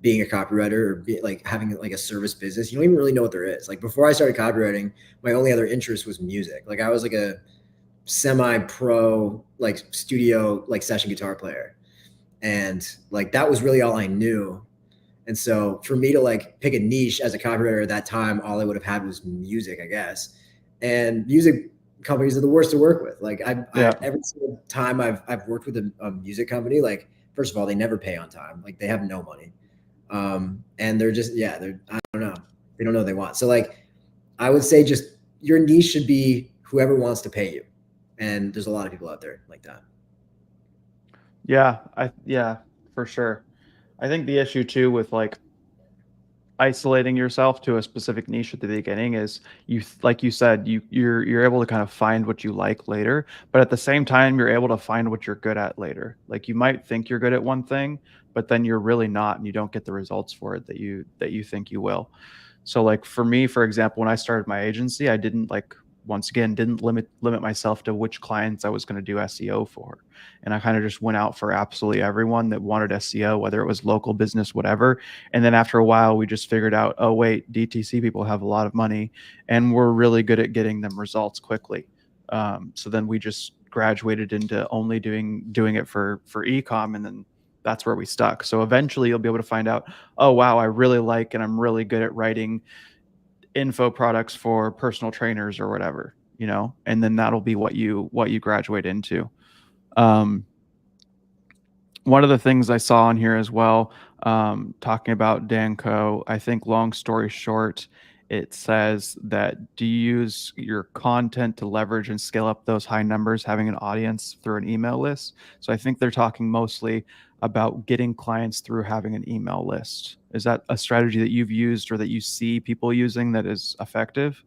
being a copywriter or like having like a service business, you don't even really know what there is. Like before I started copywriting, my only other interest was music. Like I was like a semi-pro, like studio, like session guitar player. And like, that was really all I knew. And so for me to like pick a niche as a copywriter at that time, all I would have had was music, I guess. And music companies are the worst to work with. Like every single time I've worked with a music company, like first of all, they never pay on time. Like they have no money. And they're just, I don't know. They don't know what they want. So like, I would say just your niche should be whoever wants to pay you. And there's a lot of people out there like that. Yeah, for sure. I think the issue too with like isolating yourself to a specific niche at the beginning is like you said, you're able to kind of find what you like later, but at the same time you're able to find what you're good at later. Like you might think you're good at one thing, but then you're really not and you don't get the results for it that you think you will. So like for me, for example, when I started my agency, I didn't like once again didn't limit myself to which clients I was going to do SEO for. And I kind of just went out for absolutely everyone that wanted SEO, whether it was local business, whatever. And then after a while, we just figured out, oh wait, DTC people have a lot of money and we're really good at getting them results quickly. So then we just graduated into only doing it for ecom, and then that's where we stuck. So eventually you'll be able to find out, oh wow, I really like and I'm really good at writing info products for personal trainers or whatever, and then that'll be what you graduate into. um, One of the things I saw on here as well, talking about Danco, I think long story short, it says that do you use your content to leverage and scale up those high numbers, having an audience through an email list? So I think they're talking mostly about getting clients through having an email list. Is that a strategy that you've used or that you see people using that is effective?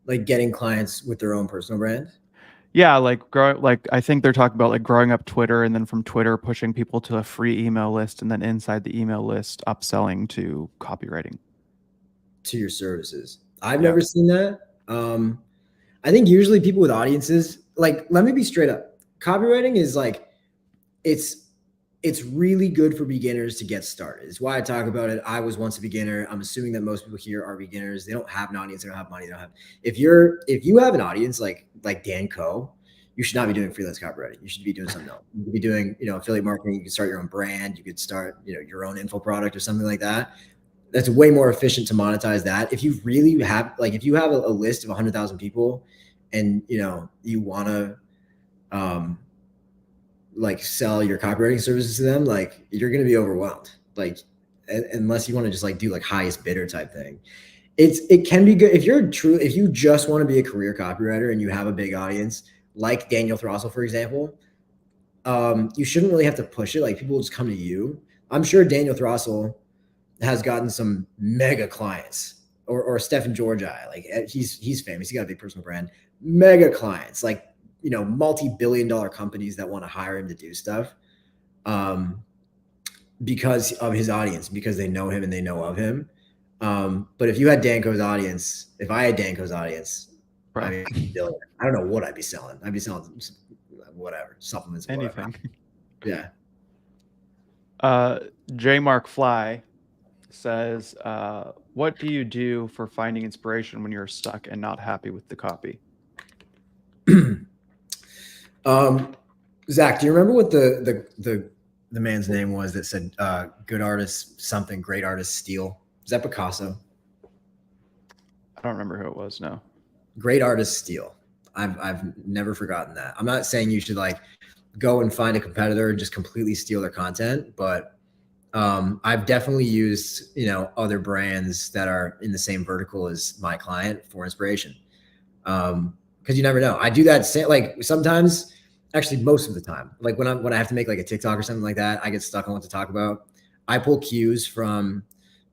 Like getting clients with their own personal brand. Yeah, like I think they're talking about like growing up Twitter and then from Twitter pushing people to a free email list and then inside the email list upselling to copywriting. To your services. I've Yeah. never seen that. I think usually people with audiences, like, let me be straight up. Copywriting is like, it's it's really good for beginners to get started. It's why I talk about it. I was once a beginner. I'm assuming that most people here are beginners. They don't have an audience. They don't have money. They don't have. If you have an audience like Dan Co, you should not be doing freelance copywriting. You should be doing something else. You could be doing affiliate marketing. You could start your own brand. You could start your own info product or something like that. That's way more efficient to monetize that. If you really have if you have a list of 100,000 people, and you want to sell your copywriting services to them, like you're going to be overwhelmed. Like unless you want to just do highest bidder type thing. It can be good if you just want to be a career copywriter and you have a big audience, like Daniel Throssell, for example. You shouldn't really have to push it. Like people will just come to you. I'm sure Daniel Throssell has gotten some mega clients, or Stephen Georgi. Like he's famous. He got a big personal brand, mega clients, multi-billion-dollar companies that want to hire him to do stuff, because of his audience, because they know him and they know of him. But if you had Danco's audience, if I had Danco's audience, Bro. I mean, I don't know what I'd be selling. I'd be selling whatever, supplements, Anything. Whatever. Yeah. J Mark Fly says, what do you do for finding inspiration when you're stuck and not happy with the copy? Zach, do you remember what the man's name was that said good artists something, great artists steal? Is that Picasso? I don't remember who it was. No. Great artists steal. I've never forgotten that. I'm not saying you should go and find a competitor and just completely steal their content, but I've definitely used other brands that are in the same vertical as my client for inspiration. Because you never know. I do that sometimes, actually most of the time. Like when I have to make a TikTok or something like that, I get stuck on what to talk about. I pull cues from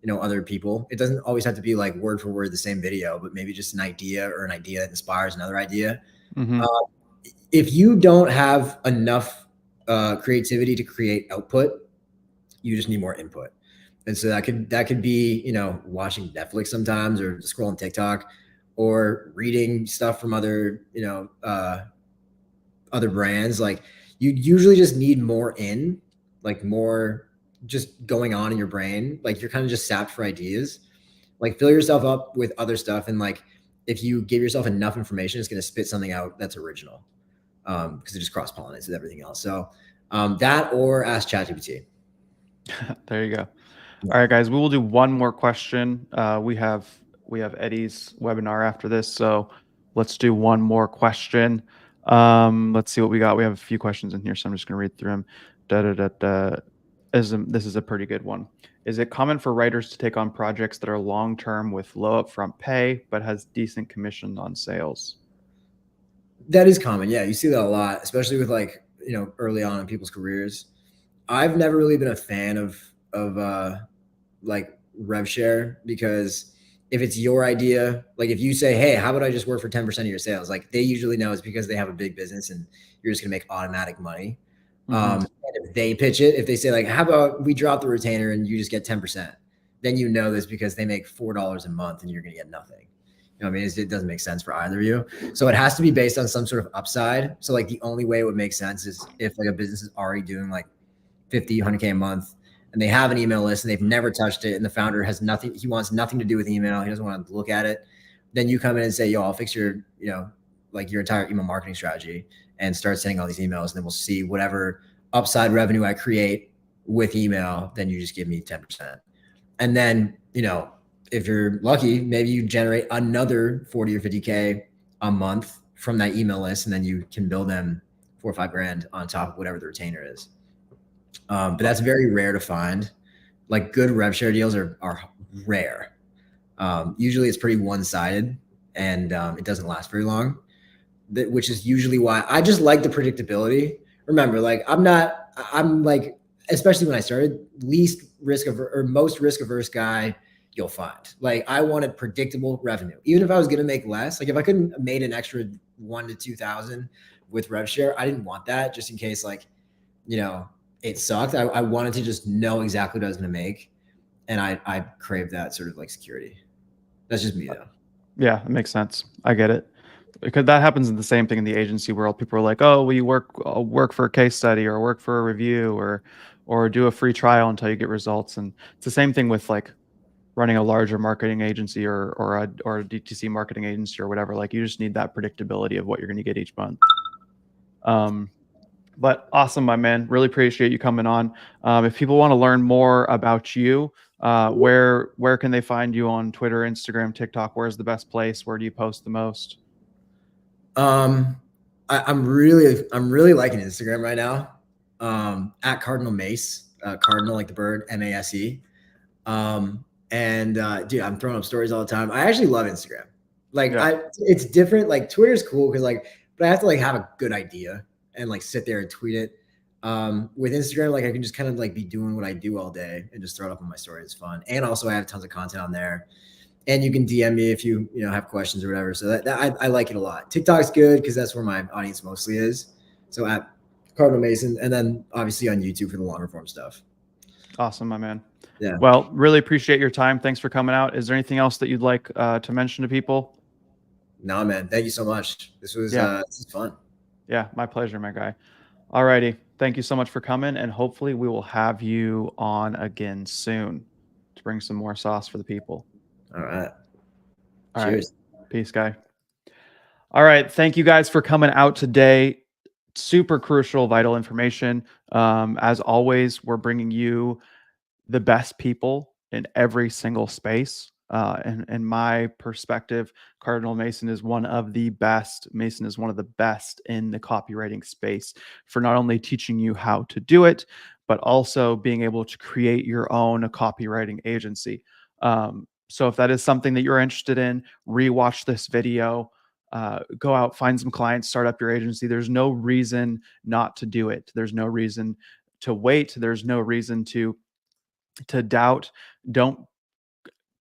other people. It doesn't always have to be word for word the same video, but maybe just an idea, or an idea that inspires another idea. Mm-hmm. If you don't have enough creativity to create output, you just need more input. And so that could be watching Netflix sometimes, or scrolling TikTok, or reading stuff from other other brands. Like you usually just need more more just going on in your brain. Like you're kind of just sapped for ideas. Like fill yourself up with other stuff, and if you give yourself enough information, it's going to spit something out that's original, because it just cross pollinates with everything else. So that, or ask ChatGPT. There you go. All right, guys, we will do one more question. We have Eddie's webinar after this, so let's do one more question. Let's see what we got. We have a few questions in here, so I'm just going to read through them. This is a pretty good one. Is it common for writers to take on projects that are long-term with low upfront pay, but has decent commission on sales? That is common. Yeah, you see that a lot, especially with early on in people's careers. I've never really been a fan of rev share, because if it's your idea, if you say, hey, how about I just work for 10% of your sales? They usually know it's because they have a big business and you're just gonna make automatic money. Mm-hmm. And if they pitch it, if they say how about we drop the retainer and you just get 10%, then you know this because they make $4 a month and you're going to get nothing. You know what I mean? It doesn't make sense for either of you. So it has to be based on some sort of upside. So like the only way it would make sense is if like a business is already doing like 50, 100K a month and they have an email list and they've never touched it and the founder has nothing, he wants nothing to do with email. He doesn't want to look at it. Then you come in and say, yo, I'll fix your, you know, like your entire email marketing strategy and start sending all these emails. And then we'll see whatever upside revenue I create with email, then you just give me 10%. And then, you know, if you're lucky, maybe you generate another 40 or 50K a month from that email list. And then you can bill them $4 or $5 grand on top of whatever the retainer is. But that's very rare to find. Like good rev share deals are rare. Usually it's pretty one-sided and it doesn't last very long, which is usually why I just like the predictability. Remember, like I'm like, especially when I started, most risk averse guy you'll find. Like I wanted predictable revenue. Even if I was going to make less, like if I couldn't have made an extra 1,000 to 2,000 with rev share, I didn't want that just in case, like, you know, it sucked. I wanted to just know exactly what I was going to make. And I craved that sort of like security. That's just me though. Yeah, it makes sense. I get it. Because that happens in the same thing in the agency world. People are like, "Oh, will you work for a case study or work for a review or do a free trial until you get results?" And it's the same thing with like running a larger marketing agency or a DTC marketing agency or whatever. Like you just need that predictability of what you're going to get each month. But awesome, my man. Really appreciate you coming on. If people want to learn more about you, where can they find you on Twitter, Instagram, TikTok? Where's the best place? Where do you post the most? I'm really liking Instagram right now. At Cardinal Mace, Cardinal like the bird, MASE. Dude, I'm throwing up stories all the time. I actually love Instagram. Like it's different. Like Twitter's cool because like, but I have to like have a good idea and like sit there and tweet it. With Instagram, like I can just kind of like be doing what I do all day and just throw it up on my story. It's fun. And also I have tons of content on there. And you can DM me if you have questions or whatever. So that I like it a lot. TikTok's good because that's where my audience mostly is. So at Cardinal Mason, and then obviously on YouTube for the longer form stuff. Awesome, my man. Yeah. Well, really appreciate your time. Thanks for coming out. Is there anything else that you'd like to mention to people? No, man. Thank you so much. This was fun. Yeah, my pleasure, my guy. All righty. Thank you so much for coming, and hopefully we will have you on again soon to bring some more sauce for the people. All right. Cheers. Right. Peace, guy. All right. Thank you guys for coming out today. Super crucial, vital information. As always, we're bringing you the best people in every single space. In my perspective, Cardinal Mason is one of the best. Mason is one of the best in the copywriting space for not only teaching you how to do it, but also being able to create your own copywriting agency. So if that is something that you're interested in, rewatch this video. Go out, find some clients, start up your agency. There's no reason not to do it. There's no reason to wait. There's no reason to doubt. Don't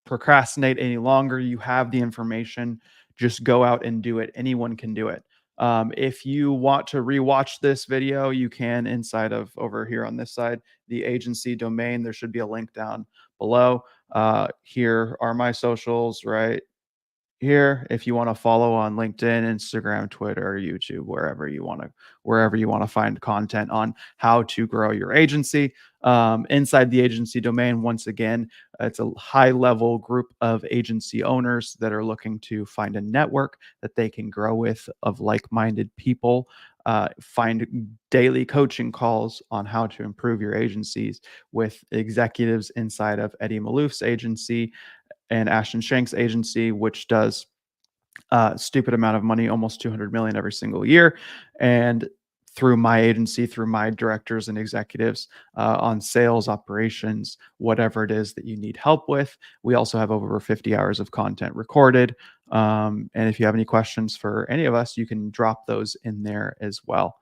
procrastinate any longer. You have the information. Just go out and do it. Anyone can do it. If you want to rewatch this video, you can inside of over here on this side, the agency domain. There should be a link down below. Here are my socials right here. If you want to follow on LinkedIn, Instagram, Twitter, YouTube, wherever you want to find content on how to grow your agency. Inside the agency domain, once again, it's a high level group of agency owners that are looking to find a network that they can grow with of like-minded people. Find daily coaching calls on how to improve your agencies with executives inside of Eddie Malouf's agency and Ashton Shank's agency, which does a stupid amount of money, almost 200 million every single year. And through my agency, through my directors and executives on sales, operations, whatever it is that you need help with. We also have over 50 hours of content recorded. And if you have any questions for any of us, you can drop those in there as well.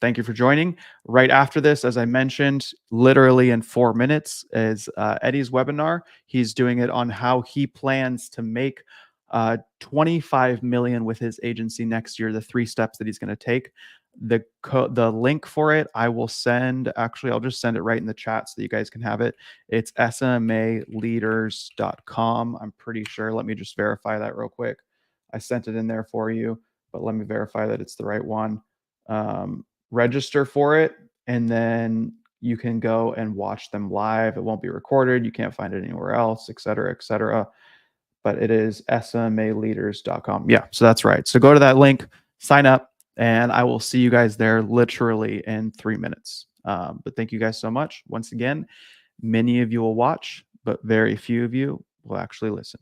Thank you for joining. Right after this, as I mentioned, literally in 4 minutes is Eddie's webinar. He's doing it on how he plans to make $25 million with his agency next year. The 3 steps that he's going to take. The link for it I will send. Actually, I'll just send it right in the chat so that you guys can have it. It's smaleaders.com. I'm pretty sure. Let me just verify that real quick. I sent it in there for you, but let me verify that it's the right one. Register for it, and then you can go and watch them live. It won't be recorded. You can't find it anywhere else, et cetera, et cetera. But it is smaleaders.com. Yeah, so that's right. So go to that link, sign up, and I will see you guys there literally in 3 minutes. But thank you guys so much. Once again, many of you will watch, but very few of you will actually listen.